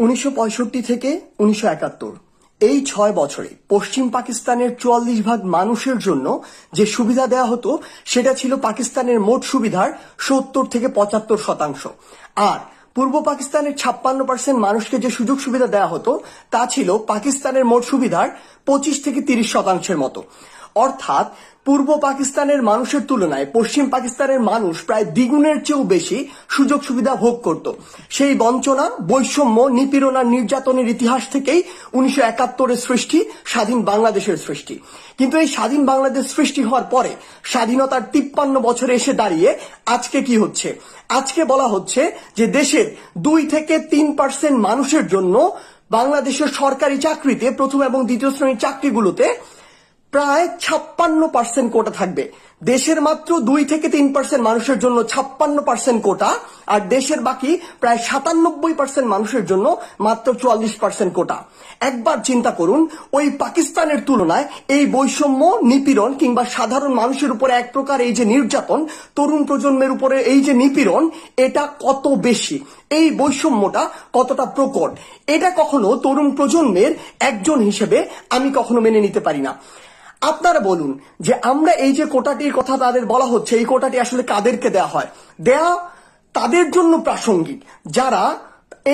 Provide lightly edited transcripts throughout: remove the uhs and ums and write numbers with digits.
1965 থেকে 1971 এই 6 বছরে পশ্চিম পাকিস্তানের 44% মানুষের জন্য যে সুবিধা দেয়া হতো সেটা ছিল পাকিস্তানের মোট সুবিধার 70 থেকে 75%। আর পূর্ব পাকিস্তানের 56% মানুষকে যে সুযোগ সুবিধা দেওয়া হতো তা ছিল পাকিস্তানের মোট সুবিধার 25 থেকে 30% মতো। অর্থাৎ পূর্ব পাকিস্তানের মানুষের তুলনায় পশ্চিম পাকিস্তানের মানুষ প্রায় দ্বিগুণের চেয়েও বেশি সুযোগ সুবিধা ভোগ করত। সেই বঞ্চনা, বৈষম্য, নিপীড়ন আর নির্যাতনের ইতিহাস থেকেই 1971-এর সৃষ্টি স্বাধীন বাংলাদেশের সৃষ্টি। কিন্তু এই স্বাধীন বাংলাদেশ সৃষ্টি হওয়ার পরে স্বাধীনতার 53 বছরে এসে দাঁড়িয়ে আজকে কি হচ্ছে? আজকে বলা হচ্ছে যে দেশের 2 থেকে 3% মানুষের জন্য বাংলাদেশের সরকারি চাকরিতে প্রথম এবং দ্বিতীয় শ্রেণীর চাকরিগুলোতে প্রায় 56% কোটা থাকবে। দেশের মাত্র 2 থেকে 3% মানুষের জন্য 56% কোটা, আর দেশের বাকি প্রায় 97% মানুষের জন্য মাত্র 44% কোটা। একবার চিন্তা করুন, ওই পাকিস্তানের তুলনায় এই বৈষম্য, নিপীড়ন কিংবা সাধারণ মানুষের উপরে এক প্রকার এই যে নির্যাতন, তরুণ প্রজন্মের উপরে এই যে নিপীড়ন, এটা কত বেশি, এই বৈষম্যটা কতটা প্রকট, এটা কখনো তরুণ প্রজন্মের একজন হিসেবে আমি কখনো মেনে নিতে পারি না। আপনারা বলুন যে আমরা এই যে কোটাটির কথা তাদের বলা হচ্ছে, এই কোটাটি আসলে কাদেরকে দেয়া হয়? দেয়া তাদের জন্য প্রাসঙ্গিক যারা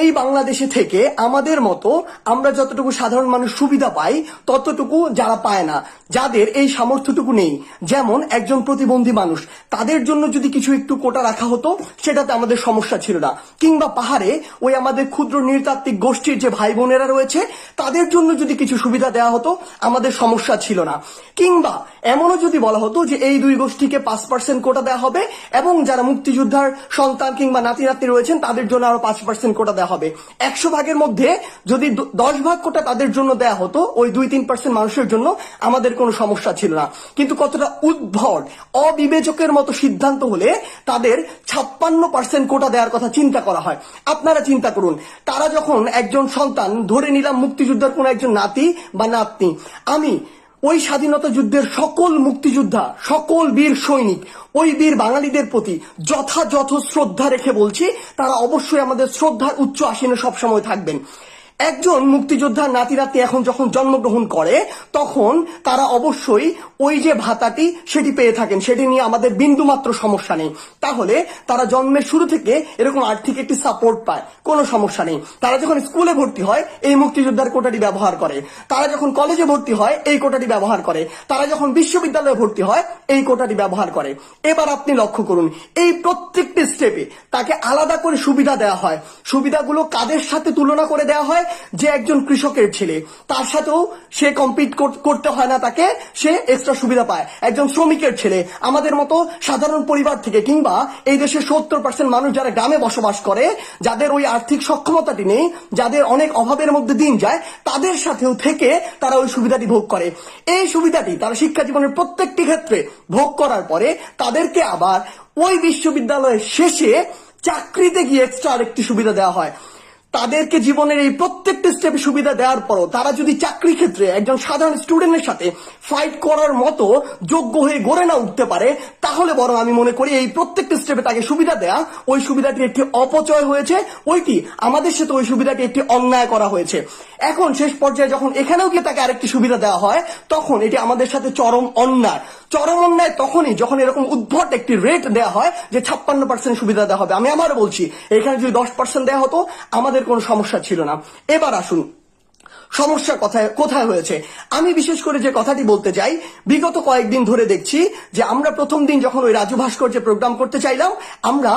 এই বাংলাদেশে থেকে আমাদের মতো আমরা যতটুকু সাধারণ মানুষ সুবিধা পাই ততটুকু যারা পায় না, যাদের এই সামর্থ্যটুকু নেই, যেমন একজন প্রতিবন্ধী মানুষ, তাদের জন্য যদি কিছু একটু কোটা রাখা হতো সেটাতে আমাদের সমস্যা ছিল না। কিংবা পাহাড়ে ওই আমাদের ক্ষুদ্র নৃতাত্ত্বিক গোষ্ঠীর যে ভাই বোনেরা রয়েছে তাদের জন্য যদি কিছু সুবিধা দেওয়া হতো আমাদের সমস্যা ছিল না। কিংবা এমনও যদি বলা হতো যে এই 2 গোষ্ঠীকে 5% কোটা দেওয়া হবে এবং যারা মুক্তিযোদ্ধার সন্তান কিংবা নাতি নাতনি রয়েছেন তাদের জন্য আরো 5% কোটা দেওয়া হবে। 100 ভাগের মধ্যে যদি 10 ভাগ কোটা তাদের জন্য দেয়া হতো, ওই 2-3% মানুষের জন্য, আমাদের কোনো সমস্যা ছিল না। কিন্তু কতটা উদ্ভট, অবিবেচকের মতো সিদ্ধান্ত হলে তাদের 56% কোটা দেওয়ার কথা চিন্তা করা হয়। আপনারা চিন্তা করুন, তারা যখন একজন সন্তান, ধরে নিলাম মুক্তিযোদ্ধার কোনো একজন নাতি বা নাতনি, আমি ওই স্বাধীনতা যুদ্ধের সকল মুক্তিযোদ্ধা, সকল বীর সৈনিক, ওই বীর বাঙালিদের প্রতি যথাযথ শ্রদ্ধা রেখে বলছি, তারা অবশ্যই আমাদের শ্রদ্ধার উচ্চ আসনে সবসময় থাকবেন। একজন মুক্তিযোদ্ধার নাতি নাতনি এখন যখন জন্মগ্রহণ করে তখন তারা অবশ্যই ওই যে ভাতাটি সেটি পেয়ে থাকেন, সেটি নিয়ে আমাদের বিন্দুমাত্র সমস্যা নেই। তাহলে তারা জন্মের শুরু থেকে এরকম আর্থিক একটি সাপোর্ট পায়, কোনো সমস্যা নেই। তারা যখন স্কুলে ভর্তি হয় এই মুক্তিযোদ্ধার কোটাটি ব্যবহার করে, তারা যখন কলেজে ভর্তি হয় এই কোটাটি ব্যবহার করে, তারা যখন বিশ্ববিদ্যালয়ে ভর্তি হয় এই কোটাটি ব্যবহার করে। এবার আপনি লক্ষ্য করুন, এই প্রত্যেকটি স্টেপে তাকে আলাদা করে সুবিধা দেওয়া হয়। সুবিধাগুলো কাদের সাথে তুলনা করে দেওয়া হয়? যে একজন কৃষকের ছেলে, তার সাথেও সে কম্পিট করতে হয় না, তাকে সে এক্সট্রা সুবিধা পায়। একজন শ্রমিকের ছেলে, আমাদের মতো সাধারণ পরিবার থেকে, কিংবা এই দেশের 70% মানুষ যারা গ্রামে বসবাস করে, যাদের ওই আর্থিক সক্ষমতাটি নেই, যাদের অনেক অভাবের মধ্যে দিন যায়, তাদের সাথেও থেকে তারা ওই সুবিধাটি ভোগ করে। এই সুবিধাটি তারা শিক্ষা জীবনের প্রত্যেকটি ক্ষেত্রে ভোগ করার পরে তাদেরকে আবার ওই বিশ্ববিদ্যালয়ের শেষে চাকরিতে গিয়ে এক্সট্রা আরেকটি সুবিধা দেওয়া হয়। তাদেরকে জীবনের এই প্রত্যেকটা স্টেপে সুবিধা দেওয়ার পরও তারা যদি চাকরি ক্ষেত্রে একজন সাধারণ স্টুডেন্টের সাথে ফাইট করার মতো যোগ্য হয়ে গড়ে না উঠতে পারে, তাহলে বরং আমি মনে করি এই প্রত্যেকটা স্টেপে তাকে সুবিধা দেয়া, ওই সুবিধাটি একটি অপচয় হয়েছে, ওইটি আমাদের সাথে ওই সুবিধাটি একটি অন্যায় করা হয়েছে। এখন শেষ পর্যায়ে যখন এখানেও গিয়ে তাকে আরেকটি সুবিধা দেওয়া হয় তখন এটি আমাদের সাথে চরম অন্যায়। চরম অন্যায় তখনই যখন এরকম উদ্ভট একটি রেট দেওয়া হয় যে 56% সুবিধা দেওয়া হবে। আমি আবারও বলছি, এখানে যদি 10% দেওয়া হতো আমাদের কোনো সমস্যা ছিল না। এবার আসুন সমস্যা কোথায় হয়েছে। আমি বিশেষ করে যে কথাটি বলতে চাই, বিগত কয়েকদিন ধরে দেখছি যে আমরা প্রথম দিন যখন ওই রাজু ভাস্কর্যে প্রোগ্রাম করতে চাইলাম, আমরা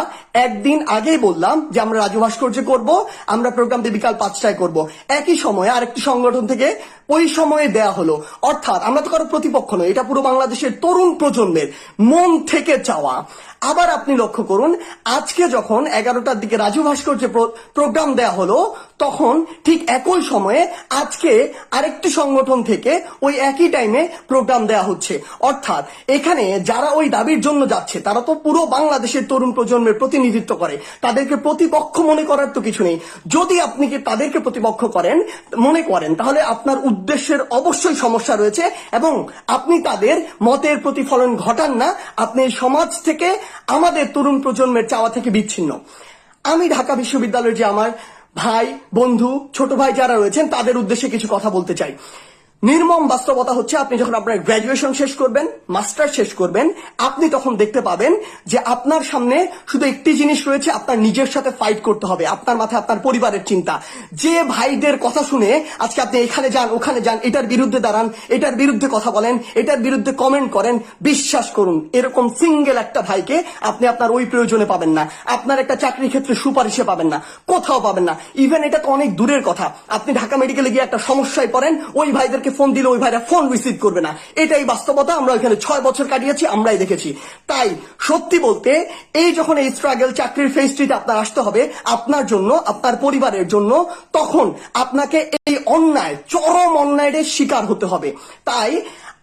একদিন আগেই বললাম যে আমরা রাজু ভাস্কর্যে করব, আমরা প্রোগ্রামটি বিকাল 5টায় করব। একই সময়ে আরেকটি সংগঠন থেকে ওই সময়ে দেয়া হলো। অর্থাৎ আমরা তো কারো প্রতিপক্ষ নই, এটা পুরো বাংলাদেশের তরুণ প্রজন্মের মন থেকে চাওয়া। আবার আপনি লক্ষ্য করুন, আজকে যখন 11টার দিকে রাজু ভাস্কর্যে প্রোগ্রাম দেয়া হলো তখন ঠিক একই সময়ে আজকে আরেকটি সংগঠন থেকে ওই একই টাইমে প্রোগ্রাম দেয়া হচ্ছে। অর্থাৎ এখানে যারা ওই দাবির জন্য যাচ্ছে তারা তো পুরো বাংলাদেশের তরুণ প্রজন্মের প্রতিনিধিত্ব করে, তাদেরকে প্রতিপক্ষ মনে করার তো কিছু নেই। যদি আপনি কি তাদেরকে প্রতিপক্ষ মনে করেন তাহলে আপনার উদ্দেশ্যের অবশ্যই সমস্যা রয়েছে এবং আপনি তাদের মতের প্রতিফলন ঘটান না, আপনি সমাজ থেকে, আমাদের তরুণ প্রজন্মের চাওয়া থেকে বিচ্ছিন্ন। আমি ঢাকা বিশ্ববিদ্যালয়ের যে আমার ভাই, বন্ধু, ছোট ভাই যারা রয়েছেন তাদের উদ্দেশ্যে কিছু কথা বলতে চাই। নির্মম বাস্তবতা হচ্ছে, আপনি যখন আপনার গ্র্যাজুয়েশন শেষ করবেন, মাস্টার শেষ করবেন, আপনি তখন দেখতে পাবেন যে আপনার সামনে শুধু একটি জিনিস রয়েছে, আপনার নিজের সাথে ফাইট করতে হবে। আপনার মাথায় আপনার পরিবারের চিন্তা। যে ভাইদের কথা শুনে আজকে আপনি এখানে যান, ওখানে যান, এটার বিরুদ্ধে দাঁড়ান, এটার বিরুদ্ধে কথা বলেন, এটার বিরুদ্ধে কমেন্ট করেন, বিশ্বাস করুন এরকম সিঙ্গেল একটা ভাইকে আপনি আপনার ওই প্রয়োজনে পাবেন না। আপনার একটা চাকরির ক্ষেত্রে সুপারিশে পাবেন না, কোথাও পাবেন না। ইভেন এটা তো অনেক দূরের কথা, আপনি ঢাকা মেডিকেলে গিয়ে একটা সমস্যায় পড়েন, ওই ভাইদেরকে ফোন দিলে ওই ভাইরা ফোন রিসিভ করবে না। এটাই বাস্তবতা, আমরা এখানে 6 বছর কাটিয়েছি, আমরাই দেখেছি। তাই সত্যি বলতে, এই যখন এই স্ট্রাগল চাকরির ফেস্টিতে আপনার আসতে হবে আপনার জন্য, আপনার পরিবারের জন্য, তখন আপনাকে এই অন্যায়, চরম অন্যায়ের শিকার হতে হবে। তাই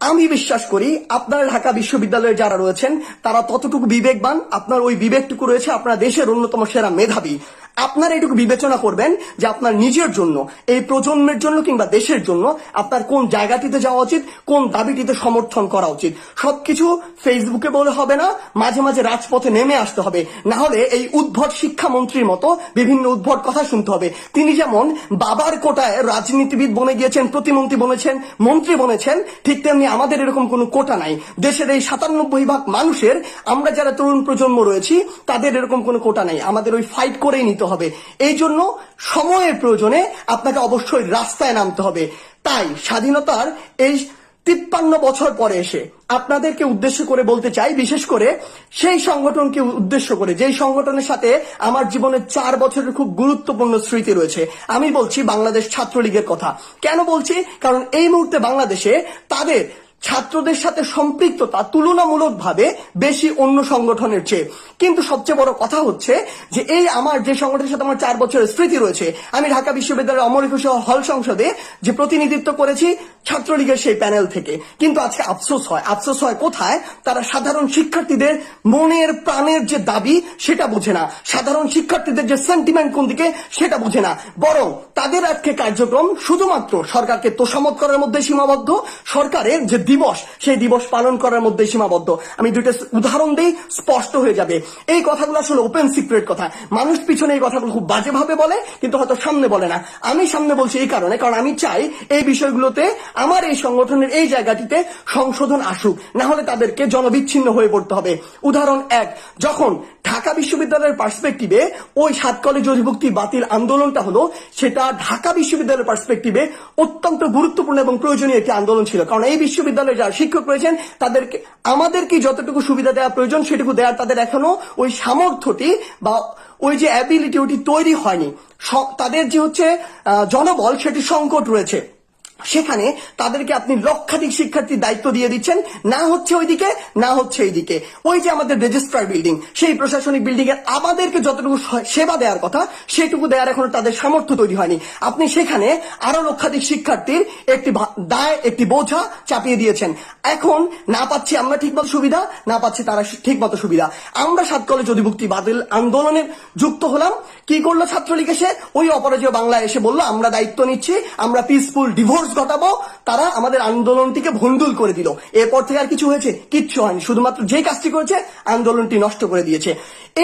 আমি বিশ্বাস করি আপনারা ঢাকা বিশ্ববিদ্যালয়ে যারা রয়েছেন তারা ততটুকু বিবেকবান, আপনার ওই বিবেকটুকু রয়েছে, আপনার দেশের অন্যতম সেরা মেধাবী। আপনারা এটুকু বিবেচনা করবেন যে আপনার নিজের জন্য, এই প্রজন্মের জন্য কিংবা দেশের জন্য আপনার কোন জায়গাটিতে যাওয়া উচিত, কোন দাবিটিতে সমর্থন করা উচিত। সবকিছু ফেসবুকে বলে হবে না, মাঝে মাঝে রাজপথে নেমে আসতে হবে। না হলে এই উদ্ভট শিক্ষামন্ত্রীর মতো বিভিন্ন উদ্ভট কথা শুনতে হবে। তিনি যেমন বাবার কোটায় রাজনীতিবিদ বনে গিয়েছেন, প্রতিমন্ত্রী বনেছেন, মন্ত্রী বনেছেন, ঠিক তেমনি আমাদের এরকম কোনো কোটা নাই। দেশের এই 97% মানুষের, আমরা যারা তরুণ প্রজন্ম রয়েছি তাদের এরকম কোনো কোটা নাই। আমাদের ওই ফাইট করেই নিতে হবে। এই জন্য সময়ের প্রয়োজনে আপনাকে অবশ্যই রাস্তায় নামতে হবে। তাই স্বাধীনতার এই 53 বছর পরে এসে আপনাদেরকে উদ্দেশ্য করে বলতে চাই, বিশেষ করে সেই সংগঠনকে উদ্দেশ্য করে যেই সংগঠনের সাথে আমার জীবনের 4 বছরের খুব গুরুত্বপূর্ণ স্মৃতি রয়েছে। আমি বলছি বাংলাদেশ ছাত্রলীগের কথা। কেন বলছি? কারণ এই মুহূর্তে বাংলাদেশে তাদের ছাত্রদের সাথে সম্পৃক্ততা তুলনামূলকভাবে বেশি অন্য সংগঠনের চেয়ে। কিন্তু সবচেয়ে বড় কথা হচ্ছে যে এই আমার যে সংগঠনের সাথে আমার 4 বছরের স্মৃতি রয়েছে, আমি ঢাকা বিশ্ববিদ্যালয়ের অমর একুশে হল সংসদে যে প্রতিনিধিত্ব করেছি ছাত্রলীগের সেই প্যানেল থেকে। কিন্তু আজকে আফসোস হয় কোথায়? তারা সাধারণ শিক্ষার্থীদের মনের প্রাণের যে দাবি সেটা বুঝে না, সাধারণ শিক্ষার্থীদের যে সেন্টিমেন্ট কোন দিকে সেটা বুঝে না। বরং তাদের আজকে কার্যক্রম শুধুমাত্র সরকারকে তোষামত করার মধ্যে সীমাবদ্ধ, সরকারের যে দিবস সেই দিবস পালন করার মধ্যে সীমাবদ্ধ। আমি দুইটা উদাহরণ দিই, স্পষ্ট হয়ে যাবে। এই কথাগুলো আসলে ওপেন সিক্রেট কথা। মানুষ পিছনে এই কথাগুলো খুব বাজেভাবে বলে, কিন্তু হয়তো সামনে বলে না। আমি সামনে বলছি এই কারণে, কারণ আমি চাই এই বিষয়গুলোতে আমার এই সংগঠনের এই জায়গাটিতে সংশোধন আসুক, না হলে তাদেরকে জনবিচ্ছিন্ন হয়ে পড়তে হবে। উদাহরণ 1, যখন ঢাকা বিশ্ববিদ্যালয়ের পার্সপেক্টিভে ওই 7 কলেজ অধিভুক্তি বাতিল আন্দোলনটা হলো, সেটা ঢাকা বিশ্ববিদ্যালয়ের পার্সপেক্টিভে অত্যন্ত গুরুত্বপূর্ণ এবং প্রয়োজনীয় একটি আন্দোলন ছিল। কারণ এই বিশ্ববিদ্যালয়ে যারা শিক্ষক রয়েছেন তাদেরকে, আমাদেরকে যতটুকু সুবিধা দেওয়া প্রয়োজন সেটুকু দেওয়ার তাদের এখনো ওই সামর্থ্যটি বা ওই যে অ্যাবিলিটি ওটি তৈরি হয়নি। তাদের যে হচ্ছে জনবল, সেটি সংকট রয়েছে। সেখানে তাদেরকে আপনি লক্ষাধিক শিক্ষার্থীর দায়িত্ব দিয়ে দিচ্ছেন, না হচ্ছে ওইদিকে না হচ্ছে এইদিকে। ওই যে আমাদের রেজিস্ট্রার বিল্ডিং, সেই প্রশাসনিক বিল্ডিং এর আমাদেরকে যতটুকু সেবা দেওয়ার কথা সেটুকু দেওয়ার এখনো তাদের সামর্থ্য তৈরি হয়নি। আপনি সেখানে আরো লক্ষাধিক শিক্ষার্থীর একটি দায়, একটি বোঝা চাপিয়ে দিয়েছেন। এখন না পাচ্ছি আমরা ঠিকমতো সুবিধা, না পাচ্ছি তারা ঠিকমতো সুবিধা। আমরা 7 কলেজ অধিভুক্তি বাতিল আন্দোলনে যুক্ত হলাম। কি করলো ছাত্রলীগ? এসে ওই অপরাজেয় বাংলায় এসে বললো আমরা দায়িত্ব নিচ্ছি, আমরা পিসফুল ডিভোর্স ঘটাবো। তারা আমাদের আন্দোলনটিকে ভণ্ডুল করে দিল। এরপর থেকে আর কিছু হয়েছে? কিচ্ছু হয়নি। শুধুমাত্র যে কাজটি করেছে, আন্দোলনটি নষ্ট করে দিয়েছে।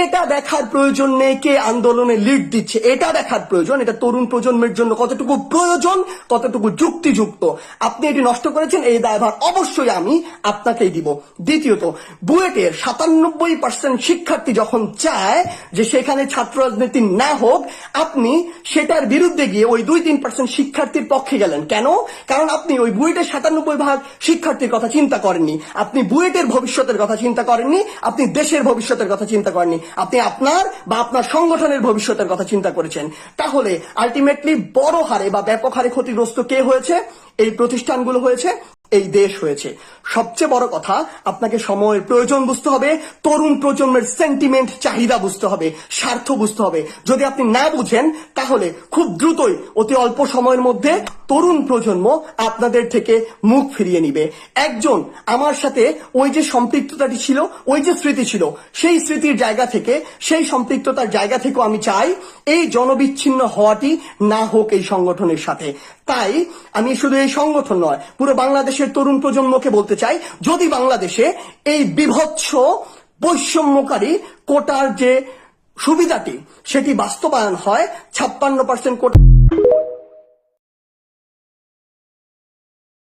এটা দেখার প্রয়োজন নেই কে আন্দোলনে লিড দিচ্ছে, এটা দেখার প্রয়োজন এটা তরুণ প্রজন্মের জন্য কতটুকু প্রয়োজন, কতটুকু যুক্তিযুক্ত। আপনি এটি নষ্ট করেছেন, এই দায়ভার অবশ্যই আমি আপনাকেই দিব। দ্বিতীয়ত, বুয়েটের 97% শিক্ষার্থী যখন চায় যে সেখানে ছাত্র রাজনীতি না হোক, আপনি সেটার বিরুদ্ধে গিয়ে ওই 2-3% শিক্ষার্থীর পক্ষে গেলেন। কেন? কারণ আপনি ওই বুয়েটের 97% শিক্ষার্থীর কথা চিন্তা করেননি, আপনি বুয়েটের ভবিষ্যতের কথা চিন্তা করেননি, আপনি দেশের ভবিষ্যতের কথা চিন্তা করেননি, আপনি আপনার বা আপনার সংগঠনের ভবিষ্যতের কথা চিন্তা করেছেন। তাহলে আলটিমেটলি বড় হারে বা ব্যাপক হারে ক্ষতিগ্রস্ত কে হয়েছে? এই প্রতিষ্ঠানগুলো হয়েছে, এই দেশ হয়েছে। সবচেয়ে বড় কথা, আপনাকে সময়ের প্রয়োজন বুঝতে হবে, তরুণ প্রজন্মের সেন্টিমেন্ট, চাহিদা বুঝতে হবে, স্বার্থ বুঝতে হবে। যদি আপনি না বুঝেন তাহলে খুব দ্রুতই, অতি অল্প সময়ের মধ্যে তরুণ প্রজন্ম আপনাদের থেকে মুখ ফিরিয়ে নিবে। একজন আমার সাথে ওই যে সম্পৃক্ততাটি ছিল, ওই যে স্মৃতি ছিল, সেই স্মৃতির জায়গা থেকে, সেই সম্পৃক্ততার জায়গা থেকেও আমি চাই এই জনবিচ্ছিন্ন হওয়াটি না হোক এই সংগঠনের সাথে। তাই আমি শুধু এই সংগঠন নয়, পুরো বাংলাদেশের তরুণ প্রজন্মকে বলতে চাই, যদি বাংলাদেশে এই বিভৎস বৈষম্যকারী কোটার যে সুবিধাটি সেটি বাস্তবায়ন হয় 56% কোটা